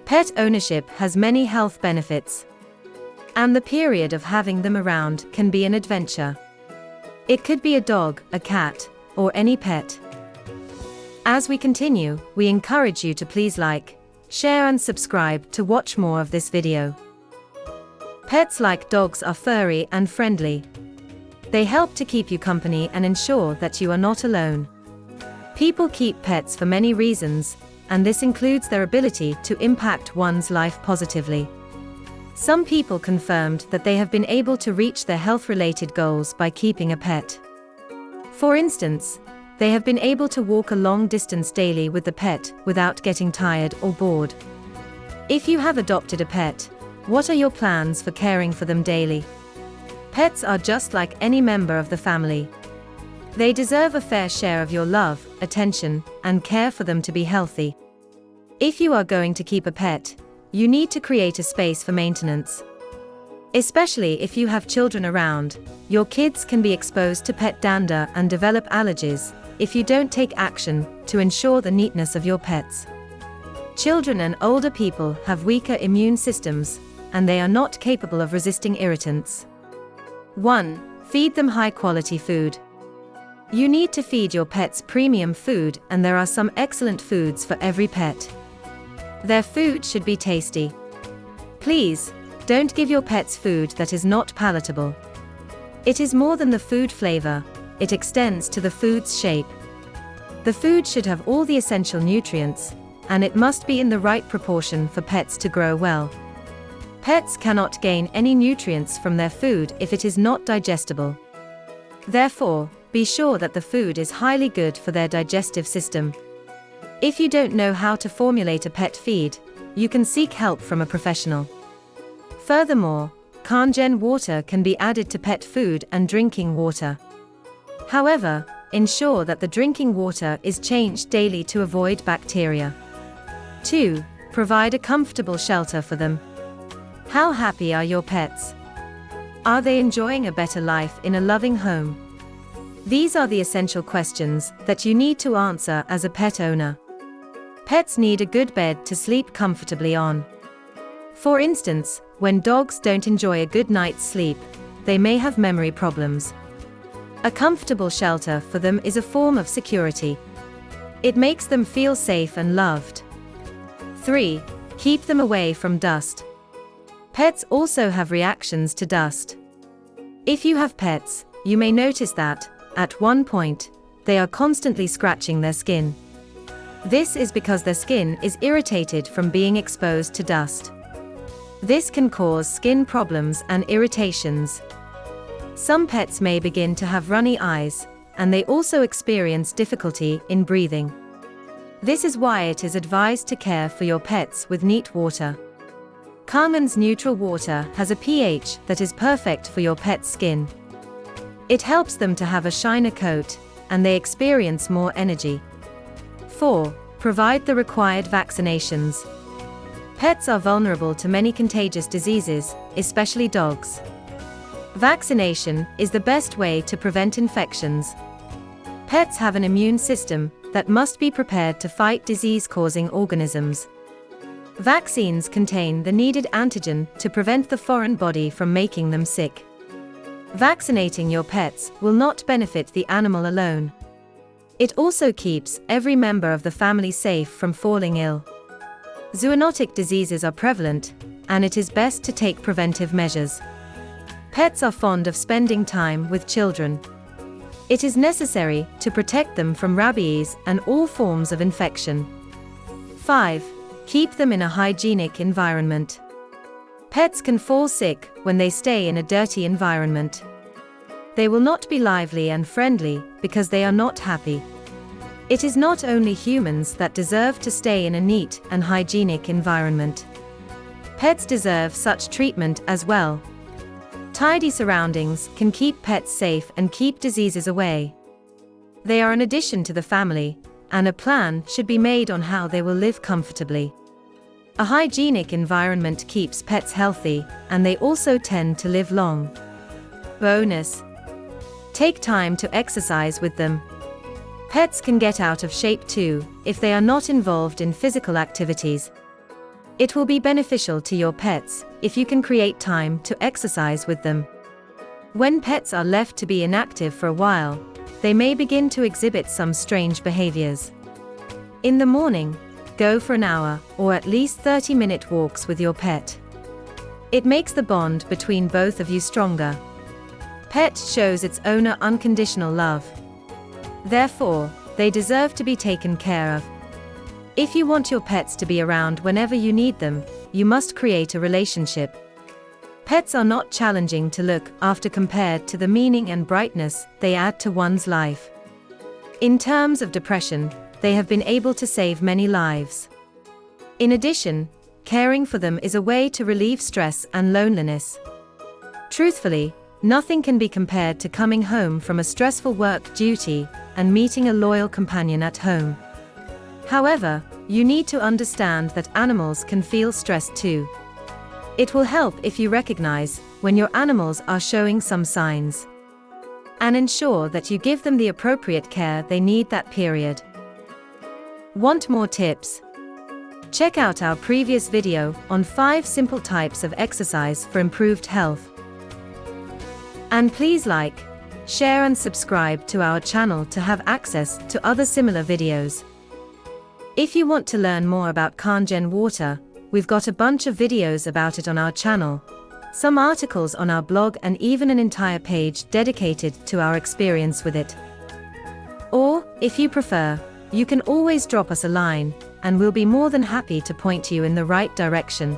Pet ownership has many health benefits, and the period of having them around can be an adventure. It could be a dog, a cat, or any pet. As we continue, we encourage you to please like, share and subscribe to watch more of this video. Pets like dogs are furry and friendly. They help to keep you company and ensure that you are not alone. People keep pets for many reasons, and this includes their ability to impact one's life positively. Some people confirmed that they have been able to reach their health-related goals by keeping a pet. For instance, they have been able to walk a long distance daily with the pet without getting tired or bored. If you have adopted a pet, what are your plans for caring for them daily? Pets are just like any member of the family. They deserve a fair share of your love, attention, and care for them to be healthy. If you are going to keep a pet, you need to create a space for maintenance. Especially if you have children around, your kids can be exposed to pet dander and develop allergies if you don't take action to ensure the neatness of your pets. Children and older people have weaker immune systems, and they are not capable of resisting irritants. 1. Feed them high-quality food. You need to feed your pets premium food, and there are some excellent foods for every pet. Their food should be tasty. Please, don't give your pets food that is not palatable. It is more than the food flavor, it extends to the food's shape. The food should have all the essential nutrients, and it must be in the right proportion for pets to grow well. Pets cannot gain any nutrients from their food if it is not digestible. Therefore, be sure that the food is highly good for their digestive system. If you don't know how to formulate a pet feed, you can seek help from a professional. Furthermore, Kangen water can be added to pet food and drinking water. However, ensure that the drinking water is changed daily to avoid bacteria. 2. Provide a comfortable shelter for them. How happy are your pets? Are they enjoying a better life in a loving home? These are the essential questions that you need to answer as a pet owner. Pets need a good bed to sleep comfortably on. For instance, when dogs don't enjoy a good night's sleep, they may have memory problems. A comfortable shelter for them is a form of security. It makes them feel safe and loved. 3. Keep them away from dust. Pets also have reactions to dust. If you have pets, you may notice that, at one point, they are constantly scratching their skin. This is because their skin is irritated from being exposed to dust. This can cause skin problems and irritations. Some pets may begin to have runny eyes, and they also experience difficulty in breathing. This is why it is advised to care for your pets with neat water. Kangen's neutral water has a pH that is perfect for your pet's skin. It helps them to have a shiner coat, and they experience more energy. 4. Provide the required vaccinations. Pets are vulnerable to many contagious diseases, especially dogs. Vaccination is the best way to prevent infections. Pets have an immune system that must be prepared to fight disease-causing organisms. Vaccines contain the needed antigen to prevent the foreign body from making them sick. Vaccinating your pets will not benefit the animal alone. It also keeps every member of the family safe from falling ill. Zoonotic diseases are prevalent, and it is best to take preventive measures. Pets are fond of spending time with children. It is necessary to protect them from rabies and all forms of infection. 5. Keep them in a hygienic environment. Pets can fall sick when they stay in a dirty environment. They will not be lively and friendly because they are not happy. It is not only humans that deserve to stay in a neat and hygienic environment. Pets deserve such treatment as well. Tidy surroundings can keep pets safe and keep diseases away. They are an addition to the family, and a plan should be made on how they will live comfortably. A hygienic environment keeps pets healthy, and they also tend to live long. Bonus: take time to exercise with them. Pets can get out of shape too, if they are not involved in physical activities. It will be beneficial to your pets if you can create time to exercise with them. When pets are left to be inactive for a while, they may begin to exhibit some strange behaviors. In the morning, go for an hour or at least 30-minute walks with your pet. It makes the bond between both of you stronger. Pet shows its owner unconditional love. Therefore, they deserve to be taken care of. If you want your pets to be around whenever you need them, you must create a relationship. Pets are not challenging to look after compared to the meaning and brightness they add to one's life. In terms of depression, they have been able to save many lives. In addition, caring for them is a way to relieve stress and loneliness. Truthfully, nothing can be compared to coming home from a stressful work duty and meeting a loyal companion at home. However, you need to understand that animals can feel stressed too. It will help if you recognize when your animals are showing some signs, and ensure that you give them the appropriate care they need that period. Want more tips? Check out our previous video on 5 simple types of exercise for improved health. And please like, share and subscribe to our channel to have access to other similar videos. If you want to learn more about Kangen water, we've got a bunch of videos about it on our channel, some articles on our blog and even an entire page dedicated to our experience with it. Or, if you prefer, you can always drop us a line, and we'll be more than happy to point you in the right direction.